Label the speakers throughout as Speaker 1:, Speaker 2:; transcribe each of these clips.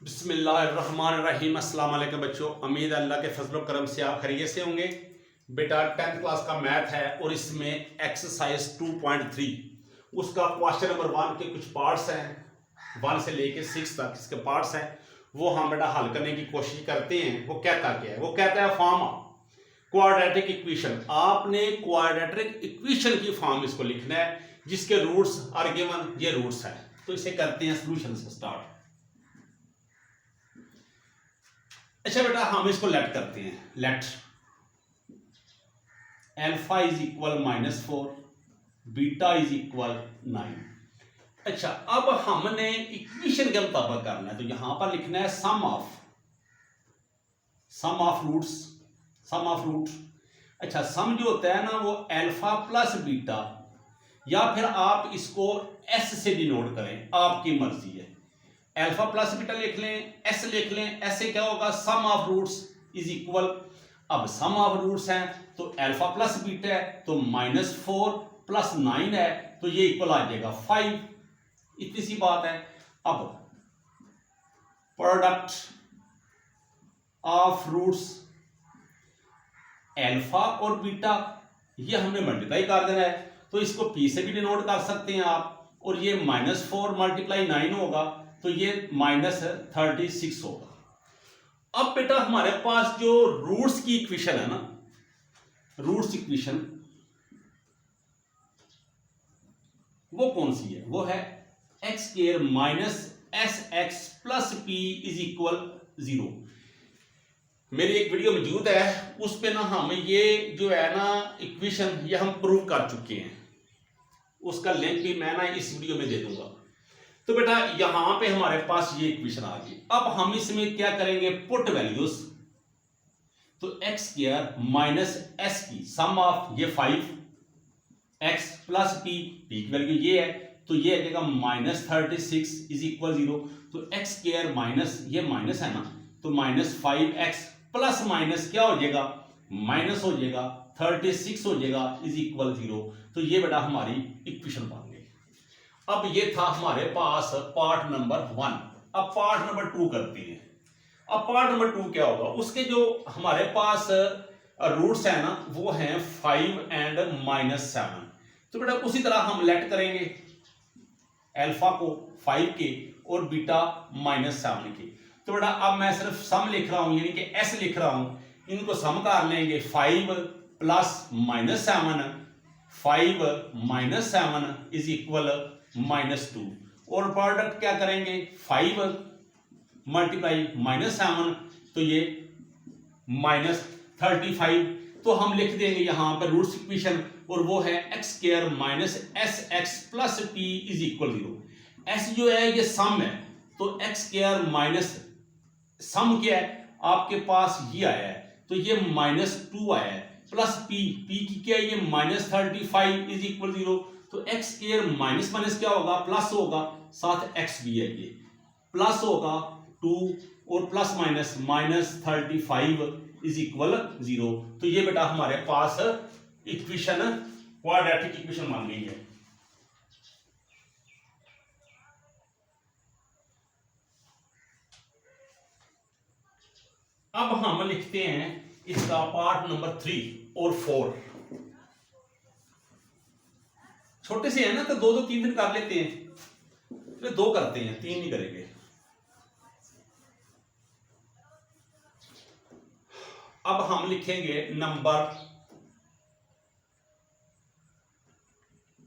Speaker 1: बिस्मिल्लाहिर्रहमानिर्रहीम। अस्सलाम वालेकुम बच्चों, उम्मीद है अल्लाह के फजल करम से आप खैरियत से होंगे। बेटा 10th क्लास का मैथ है और इसमें एक्सरसाइज 2.3 उसका क्वेश्चन नंबर 1 के कुछ पार्ट्स हैं, 1 से लेके 6 तक इसके पार्ट्स हैं, वो हम बेटा हल करने की कोशिश करते हैं। वो कहता क्या है? वो कहता है फॉर्म क्वाड्रेटिक इक्वेशन। आपने क्वाड्रेटिक इक्वेशन की फॉर्म इसको लिखना है जिसके रूट्स आर गिवन, ये रूट्स हैं। तो इसे करते हैं सोल्यूशन से स्टार्ट। अच्छा बेटा, हम इसको लेट करते हैं। Let alpha is equal -4, beta is equal 9। अच्छा, अब हमने इक्वेशन के मुताबिक करना है, तो यहां पर लिखना है sum of roots, sum of root. अच्छा, सम जो होता है ना वो अल्फा प्लस बीटा, या फिर आप इसको एस से डिनोट करें, आपकी मर्जी है। अल्फा प्लस बीटा लिख लें, एस लिख लें, ऐसे क्या होगा? सम ऑफ रूट्स इज इक्वल। अब सम ऑफ रूट्स हैं तो अल्फा प्लस बीटा है तो -4 प्लस 9 है तो ये इक्वल आ जाएगा 5। इतनी सी बात है। अब प्रोडक्ट ऑफ रूट्स अल्फा और बीटा, ये हमने मल्टीप्लाई कर देना है, तो इसको p से भी डिनोट कर सकते हैं आप, और ये -4 × 9 होगा तो ये -36 होगा। अब बेटा हमारे पास जो रूट्स की इक्वेशन है ना, रूट्स इक्वेशन वो कौन सी है? वो है x² - sx + p = 0। मेरी एक वीडियो मौजूद है, उस पे ना हम ये जो है ना इक्वेशन ये हम प्रूव कर चुके हैं, उसका लिंक भी मैं ना इस वीडियो में दे दूंगा। तो बेटा यहां पे हमारे पास ये इक्वेशन आ गई। अब हम इसमें क्या करेंगे? Put values. तो x² - s की सम ऑफ ये 5, x + p, p की वैल्यू ये है तो ये आ जाएगा -36 = 0। तो x² माइनस ये माइनस है ना, तो -5x प्लस माइनस क्या हो जाएगा? माइनस हो जाएगा, 36 हो जाएगा = 0। तो ये बेटा हमारी इक्वेशन बन गई। अब ये था हमारे पास पार्ट नंबर 1। अब पार्ट नंबर 2 करते हैं। अब पार्ट नंबर 2 क्या होगा? उसके जो हमारे पास रूट्स है ना वो हैं 5 और -7। तो बेटा उसी तरह हम लेट करेंगे अल्फा को 5 के और बीटा -7 के। तो बेटा अब मैं सिर्फ सम लिख रहा हूं, यानी कि s लिख रहा हूं, इनको सम कर लेंगे। 5 + -7, 5 - 7 = -2, और प्रोडक्ट क्या करेंगे? 5 × -7 तो ये -35। तो हम लिख देंगे यहां पर रूट्स इक्वेशन, और वो है x² - sx + p = 0। s जो है ये सम है, तो x² माइनस सम क्या है आपके पास? ये आया है तो ये -2 आया है, प्लस p की क्या है? ये -35 = 0। तो x² माइनस माइनस क्या होगा? प्लस होगा, साथ x भी है, ये प्लस होगा 2 और प्लस माइनस -35 = 0। तो ये बेटा हमारे पास इक्वेशन क्वाड्रेटिक इक्वेशन बन गई है। अब हम लिखते हैं इसका पार्ट नंबर 3 और 4। छोटे से है ना तो 2 3 कर लेते हैं, फिर 2 करते हैं, 3 नहीं करेंगे। अब हम लिखेंगे नंबर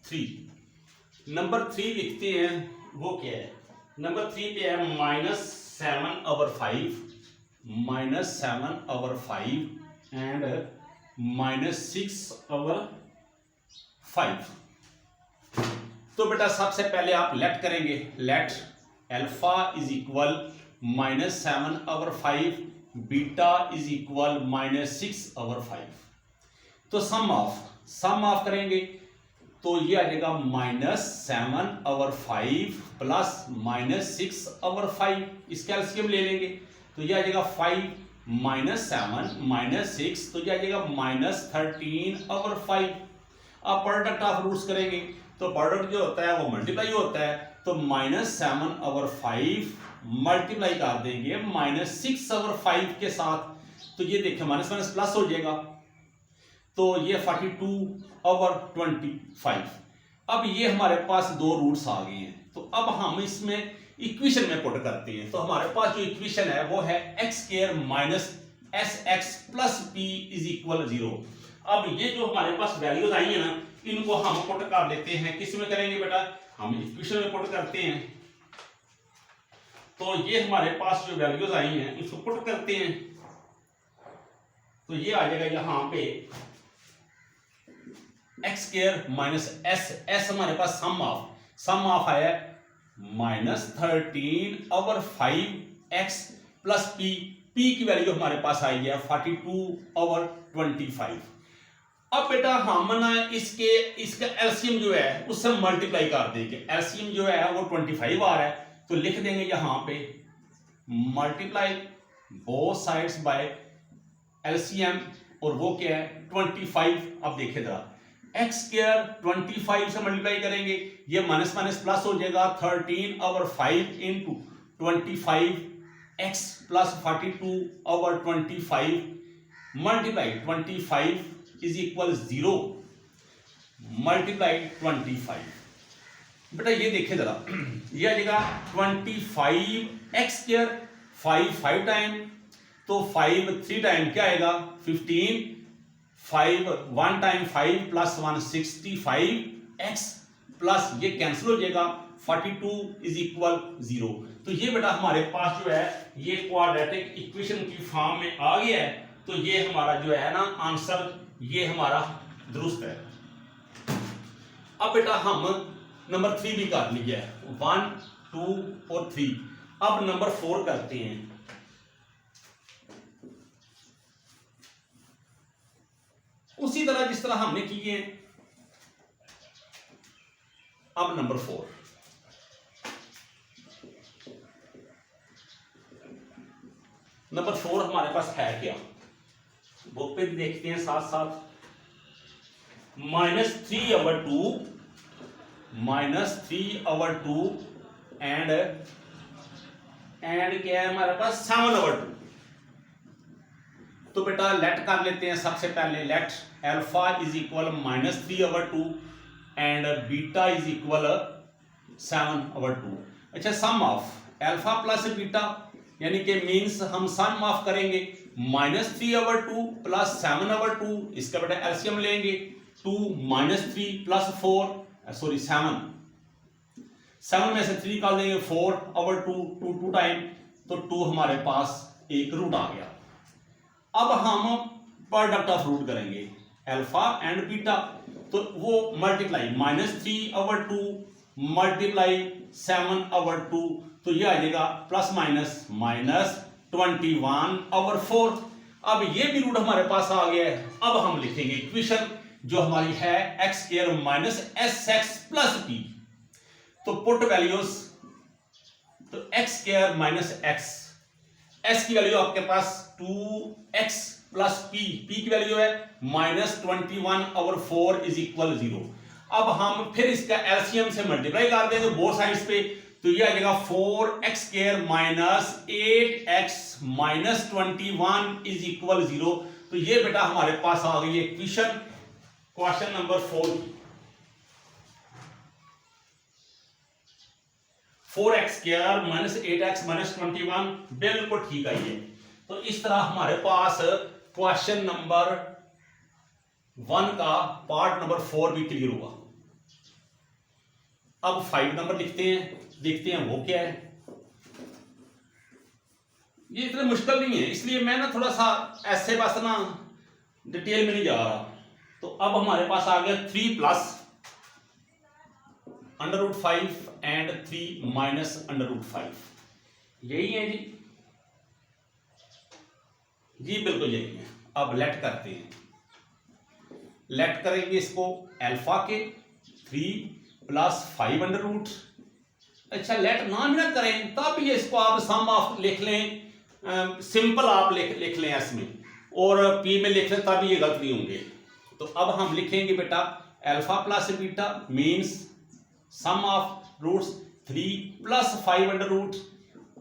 Speaker 1: 3। नंबर 3 लिखते हैं, वो क्या है? नंबर 3 पे है -7/5 एंड -6/5। तो बेटा सबसे पहले आप लेट करेंगे। Let alpha is equal -7/5, beta is equal -6/5। तो सम ऑफ करेंगे तो ये आ जाएगा -7/5 प्लस -6/5। इसका एलसीएम ले लेंगे तो ये आ जाएगा 5 - 7 - 6, तो ये आ जाएगा -13/5। अब प्रोडक्ट ऑफ रूट्स करेंगे तो प्रोडक्ट जो होता है वो मल्टीप्लाई होता है, तो -7/5 मल्टीप्लाई कर देंगे -6/5 के साथ, तो ये देखिए माइनस माइनस प्लस हो जाएगा, तो ये 42/25। अब ये हमारे पास दो रूट्स आ गए हैं, तो अब हम इसमें इक्वेशन में पुट करते हैं। तो हमारे पास जो इक्वेशन है वो है x² minus sx plus p is equal 0। अब ये जो हमारे पास वैल्यूज आई है ना, इनको हम पुट कर लेते हैं। किस में करेंगे बेटा, हम इक्वेशन में पुट करते हैं। तो ये हमारे पास जो वैल्यूज आई हैं इसको पुट करते हैं, तो ये आ जाएगा यहां पे x² माइनस s हमारे पास सम ऑफ आया -13/5x प्लस p की वैल्यू हमारे पास आई है 42/25। अब बेटा हम ना इसका एलसीएम जो है उससे मल्टीप्लाई कर देंगे। एलसीएम जो है वो 25 आ रहा है, तो लिख देंगे यहां पे multiply both sides by LCM, और वो क्या है 25। अब देखिए जरा x² 25 से मल्टीप्लाई करेंगे, ये माइनस माइनस प्लस हो जाएगा 13/5 into 25x plus 42/25 multiply 25 is equal 0 multiply 25। बेटा ये देखिए जरा, ये आ जाएगा 25x², 5 टाइम, तो 5 3 टाइम क्या आएगा 15, 5 1 टाइम 5 प्लस 1 65x प्लस ये कैंसिल हो जाएगा 42 इज इक्वल 0। तो ये बेटा हमारे पास जो है ये क्वाड्रेटिक इक्वेशन की फॉर्म में आ गया है। तो ये हमारा जो है ना आंसर ये हमारा दुरुस्त है। अब बेटा हम नंबर 3 भी कर लिया है, 1 2 और 3। अब नंबर 4 करते हैं। उसी तरह जिस तरह हमने किए। अब नंबर 4, नंबर 4 हमारे पास है क्या, बुक पे देखते हैं साथ साथ। -3/2 एंड क्या है हमारे पास 7/2। तो बेटा लेट कर लेते हैं। सबसे पहले let alpha is equal -3/2 and beta is equal 7/2। अच्छा, सम ऑफ अल्फा प्लस बीटा यानी कि मींस हम सम ऑफ करेंगे -3/2 प्लस 7/2, इसका बेटा एलसीएम लेंगे 2 -3 प्लस 4 सॉरी 7 में से 3 निकाल देंगे 4/2 2 टाइम, तो 2 हमारे पास एक रूट आ गया। अब हम प्रोडक्ट ऑफ रूट करेंगे अल्फा एंड बीटा, तो वो मल्टीप्लाई -3/2 मल्टीप्लाई 7/2, तो ये आ जाएगा प्लस माइनस -21/4। अब ये भी रूट हमारे पास आ गया है। अब हम लिखेंगे इक्वेशन जो हमारी है x² minus sx plus p। तो पुट वैल्यूज, तो x² माइनस x, s की वैल्यू आपके पास 2x प्लस p की वैल्यू है -21/4 इज इक्वल 0। अब हम फिर इसका एलसीएम से मल्टीप्लाई कर देंगे बोथ साइड्स पे, तो ये आ जाएगा 4x² minus 8x minus 21 is equal 0। तो ये बेटा हमारे पास आ गई है equation question number 4। 4x² minus 8x minus 21 बिल्कुल ठीक आई है। तो इस तरह हमारे पास क्वेश्चन नंबर 1 का पार्ट नंबर 4 भी क्लियर हुआ। अब 5 नंबर लिखते हैं, देखते हैं वो क्या है। ये इतना मुश्किल नहीं है, इसलिए मैं ना थोड़ा सा ऐसे बस ना डिटेल में नहीं जा रहा। तो अब हमारे पास आ गया 3 प्लस √5 एंड 3 माइनस √5। यही है जी बिल्कुल यही है। अब लेट करते हैं, लेट करेंगे इसको अल्फा के 3 प्लस 5 अच्छा लेट ना भी ना करें तब ये इसको आप सम ऑफ लिख लें, सिंपल आप लिख लें एस में, और पी में लिख लें तब ये गलत नहीं होंगे। तो अब हम लिखेंगे बेटा alpha plus beta means sum of roots 3 plus 5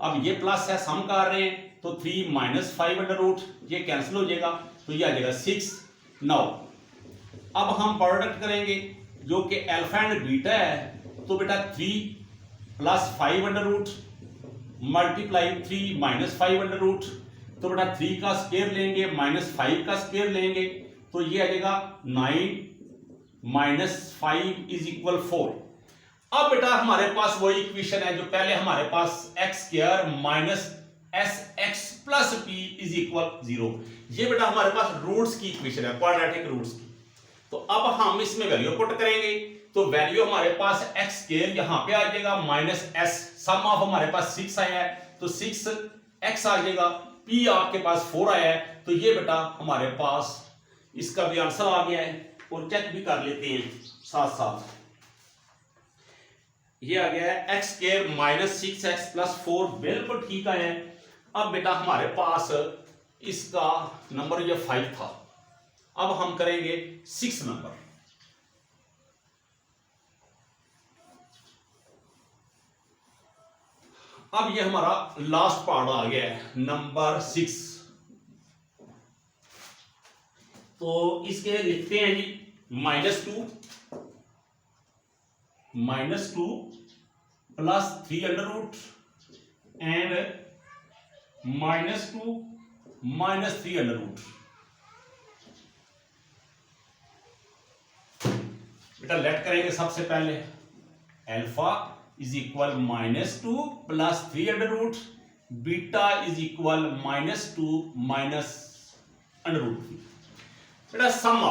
Speaker 1: अब ये प्लस है, सम कर रहे हैं तो 3 माइनस 5 अंडर रूट, ये कैंसिल हो जाएगा तो ये आ जाएगा 6। नाउ अब हम प्रोडक्ट करेंगे जो कि अल्फा एंड बीटा है, तो बेटा 3 plus 5 under root multiply 3 minus 5 under root, तो बेटा 3 का स्क्वायर लेंगे माइनस 5 का स्क्वायर लेंगे तो ये आ जाएगा 9 माइनस 5 इज इक्वल 4। अब बेटा हमारे पास वही इक्वेशन है जो पहले हमारे पास x square minus s x plus p is equal 0। ये बेटा हमारे पास रूट्स की इक्वेशन है, क्वाड्रेटिक रूट्स की। तो अब हम इसमें वैल्यू पुट करेंगे तो वैल्यू हमारे पास एक्स स्क्वायर यहां पे आ जाएगा माइनस एस, सम ऑफ हमारे पास 6 आया है तो 6 एक्स आ जाएगा, पी आपके पास 4 आया है तो ये बेटा हमारे पास इसका भी आंसर आ गया है। और चेक भी कर लेते हैं साथ साथ, ये आ गया है x square minus 6x plus 4, बिल्कुल ठीक आया है। अब बेटा हमारे पास इसका नंबर ये 5 था, अब हम करेंगे 6 नंबर। अब ये हमारा लास्ट पार्ट आ गया है नंबर 6, तो इसके लिखते हैं जी -2 plus 3 under root and -2 minus 3 under root. बेटा लेट करेंगे सबसे पहले, alpha is equal -2 plus 3 under root, beta is equal -2 minus under root 3। बेटा सम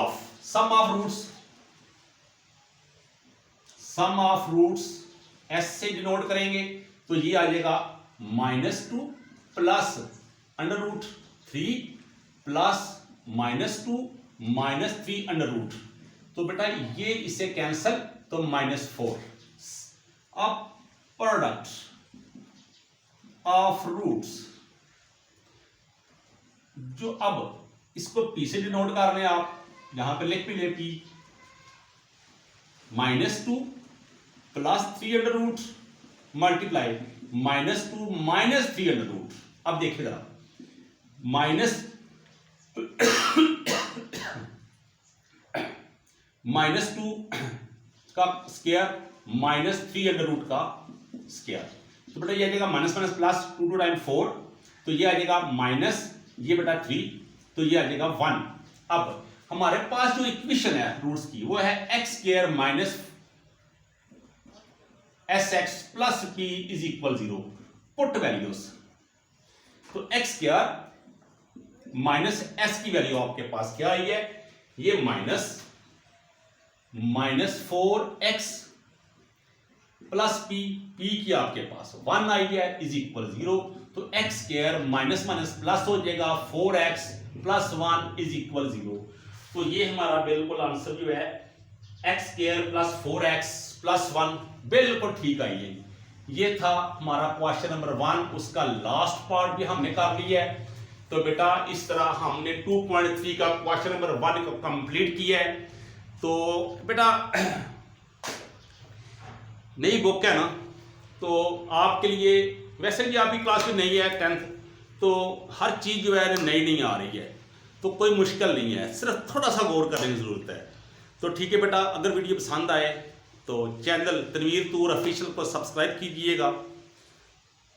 Speaker 1: ऑफ रूट्स एस से डिनोट करेंगे तो ये आ जाएगा -2 plus under root 3 plus -2 minus 3 under root, तो बेटा ये इसे कैंसल तो -4। अब प्रोडक्ट ऑफ रूट्स, जो अब इसको पी से डिनोट कर रहे हैं आप, यहां पे लिख भी ले P, -2 plus 3 under root multiply -2 minus 3 under root. अब देखिए जरा, -2 का स्क्वायर माइनस 3 अंडर रूट का स्क्वायर, तो बेटा ये आ जाएगा माइनस माइनस प्लस 2 2 टाइम 4, तो ये आ जाएगा माइनस, ये बेटा 3 तो ये आ जाएगा 1। अब हमारे पास जो इक्वेशन है रूट्स की वो है x square minus s x plus p is equal 0, put values, तो एक्स स्क्वायर माइनस एस की वैल्यू आपके पास क्या आई है, ये minus 4x plus P, P की आपके पास 1 आई है इज इक्वल 0, तो x square minus minus plus हो जाएगा 4x प्लस 1 इज इक्वल 0। तो ये हमारा बिल्कुल आंसर जो है x square plus 4x plus 1 बिल्कुल ठीक आई है। ये था हमारा क्वेश्चन नंबर 1, उसका लास्ट पार्ट भी हमने कर लिया है। तो बेटा इस तरह हमने 2.3 का क्वेश्चन नंबर 1 को कंप्लीट किया है। तो बेटा नई बुक है ना, तो आपके लिए वैसे भी आपकी क्लास में नहीं है 10th, तो हर चीज़ जो है नई आ रही है, तो कोई मुश्किल नहीं है, सिर्फ थोड़ा सा गौर करने की ज़रूरत है। तो ठीक है बेटा, अगर वीडियो पसंद आए तो चैनल तनवीर तूर ऑफिशियल को सब्सक्राइब कीजिएगा,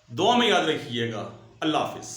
Speaker 1: दुआ में याद रखिएगा। अल्लाह हाफिज़।